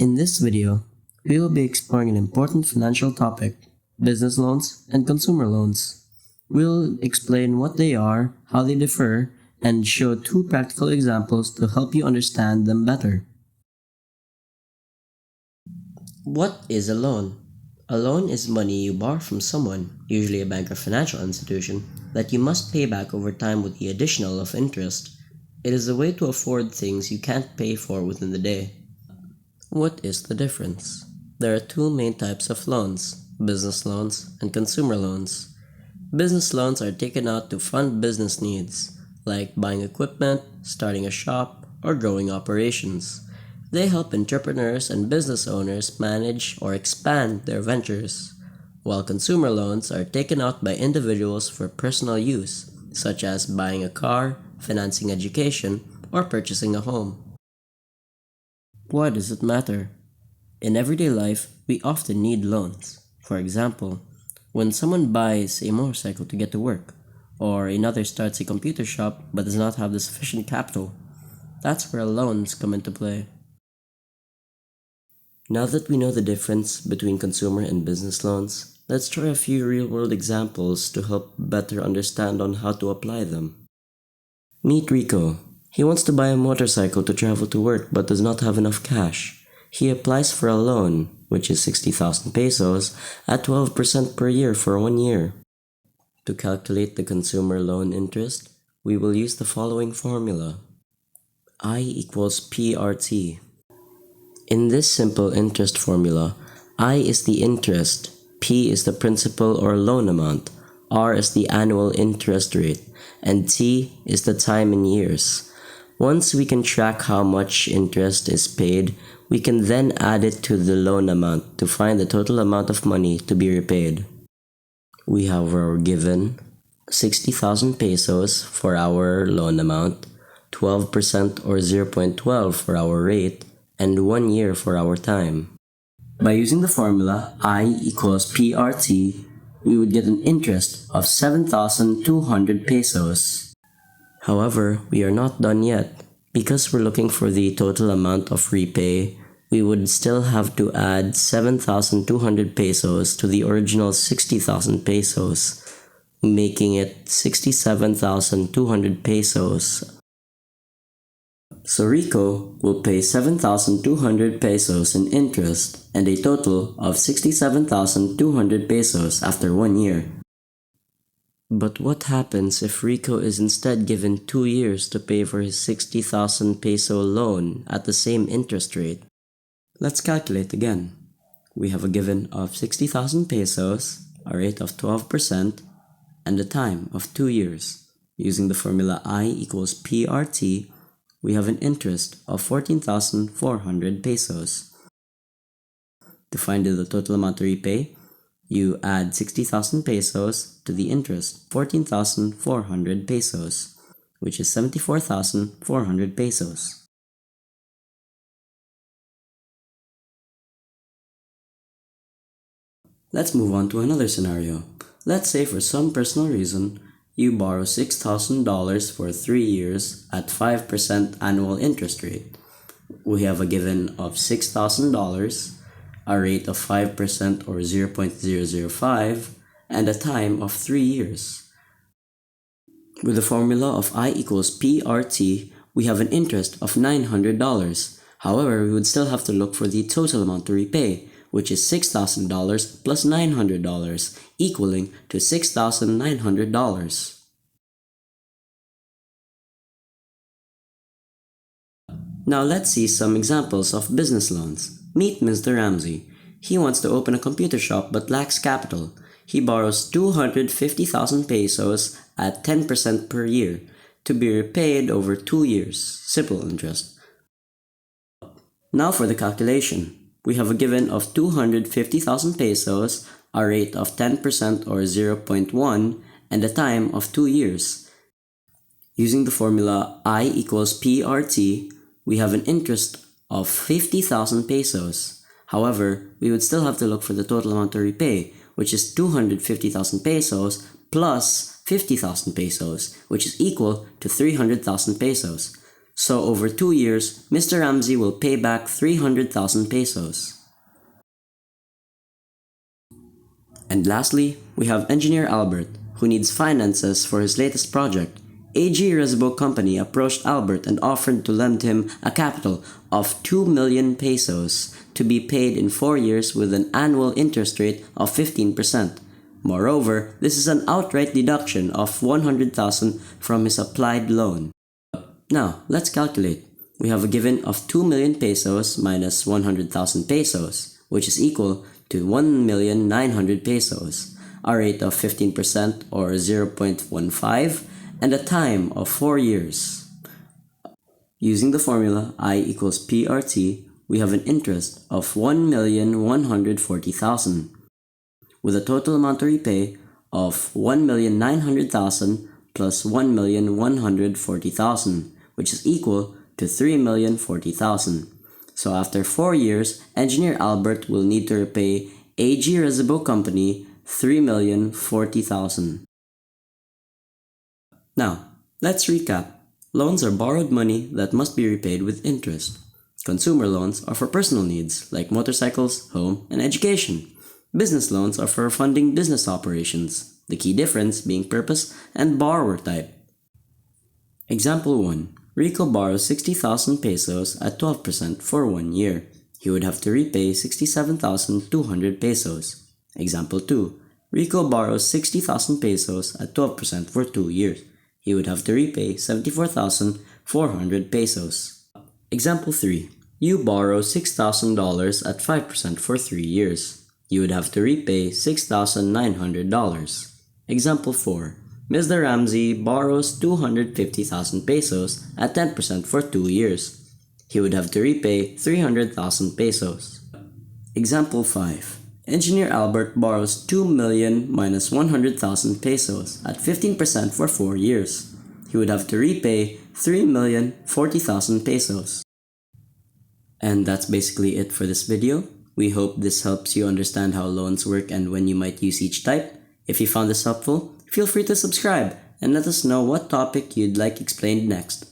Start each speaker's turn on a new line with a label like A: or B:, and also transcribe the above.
A: In this video, we will be exploring an important financial topic, business loans and consumer loans. We'll explain what they are, how they differ, and show two practical examples to help you understand them better. What is a loan? A loan is money you borrow from someone, usually a bank or financial institution, that you must pay back over time with the additional of interest. It is a way to afford things you can't pay for within the day. What is the difference? There are two main types of loans, business loans and consumer loans. Business loans are taken out to fund business needs, like buying equipment, starting a shop, or growing operations. They help entrepreneurs and business owners manage or expand their ventures, while consumer loans are taken out by individuals for personal use, such as buying a car, financing education, or purchasing a home. Why does it matter? In everyday life, we often need loans. For example, when someone buys a motorcycle to get to work, or another starts a computer shop but does not have the sufficient capital, that's where loans come into play. Now that we know the difference between consumer and business loans, let's try a few real-world examples to help better understand on how to apply them. Meet Rico. He wants to buy a motorcycle to travel to work but does not have enough cash. He applies for a loan, which is 60,000 pesos, at 12% per year for 1 year. To calculate the consumer loan interest, we will use the following formula. I equals PRT. In this simple interest formula, I is the interest, P is the principal or loan amount, R is the annual interest rate, and T is the time in years. Once we can track how much interest is paid, we can then add it to the loan amount to find the total amount of money to be repaid. We have our given 60,000 pesos for our loan amount, 12% or 0.12 for our rate, and 1 year for our time. By using the formula I equals PRT, we would get an interest of 7,200 pesos. However, we are not done yet. Because we're looking for the total amount of repay, we would still have to add 7,200 pesos to the original 60,000 pesos, making it 67,200 pesos. So Rico will pay 7,200 pesos in interest and a total of 67,200 pesos after 1 year. But what happens if Rico is instead given 2 years to pay for his 60,000 peso loan at the same interest rate? Let's calculate again. We have a given of 60,000 pesos, a rate of 12%, and a time of 2 years. Using the formula I equals PRT, we have an interest of 14,400 pesos. To find the total amount to repay, you add 60,000 pesos to the interest, 14,400 pesos, which is 74,400 pesos. Let's move on to another scenario. Let's say for some personal reason, you borrow $6,000 for 3 years at 5% annual interest rate. We have a given of $6,000, a rate of 5% or 0.005, and a time of 3 years. With the formula of I equals PRT, we have an interest of $900. However, we would still have to look for the total amount to repay, which is $6,000 plus $900, equaling to $6,900. Now let's see some examples of business loans. Meet Mr. Ramsey. He wants to open a computer shop but lacks capital. He borrows 250,000 pesos at 10% per year to be repaid over 2 years, simple interest. Now for the calculation. We have a given of 250,000 pesos, a rate of 10% or 0.1, and a time of 2 years. Using the formula I equals PRT, we have an interest of 50,000 pesos. However, we would still have to look for the total amount to repay, which is 250,000 pesos plus 50,000 pesos, which is equal to 300,000 pesos. So over 2 years, Mr. Ramsey will pay back 300,000 pesos. And lastly, we have Engineer Albert, who needs finances for his latest project. AG Resibo Company approached Albert and offered to lend him a capital of 2 million pesos to be paid in 4 years with an annual interest rate of 15%. Moreover, this is an outright deduction of 100,000 from his applied loan. Now, let's calculate. We have a given of 2 million pesos minus 100,000 pesos, which is equal to 1,900,000 pesos, a rate of 15% or 0.15, and a time of 4 years. Using the formula I equals PRT, we have an interest of 1,140,000, with a total amount to repay of 1,900,000 plus 1,140,000, which is equal to 3,040,000. So after 4 years, Engineer Albert will need to repay AG Resibo Company 3,040,000. Now, let's recap. Loans are borrowed money that must be repaid with interest. Consumer loans are for personal needs like motorcycles, home, and education. Business loans are for funding business operations, the key difference being purpose and borrower type. Example 1. Rico borrows 60,000 pesos at 12% for 1 year. He would have to repay 67,200 pesos. Example 2. Rico borrows 60,000 pesos at 12% for 2 years. He would have to repay 74,400 pesos. Example 3. You borrow $6,000 at 5% for 3 years. You would have to repay $6,900. Example 4. Mr. Ramsey borrows 250,000 pesos at 10% for 2 years. He would have to repay 300,000 pesos. Example 5. Engineer Albert borrows 2 million minus 100,000 pesos at 15% for 4 years. He would have to repay 3,040,000 pesos. And that's basically it for this video. We hope this helps you understand how loans work and when you might use each type. If you found this helpful, feel free to subscribe and let us know what topic you'd like explained next.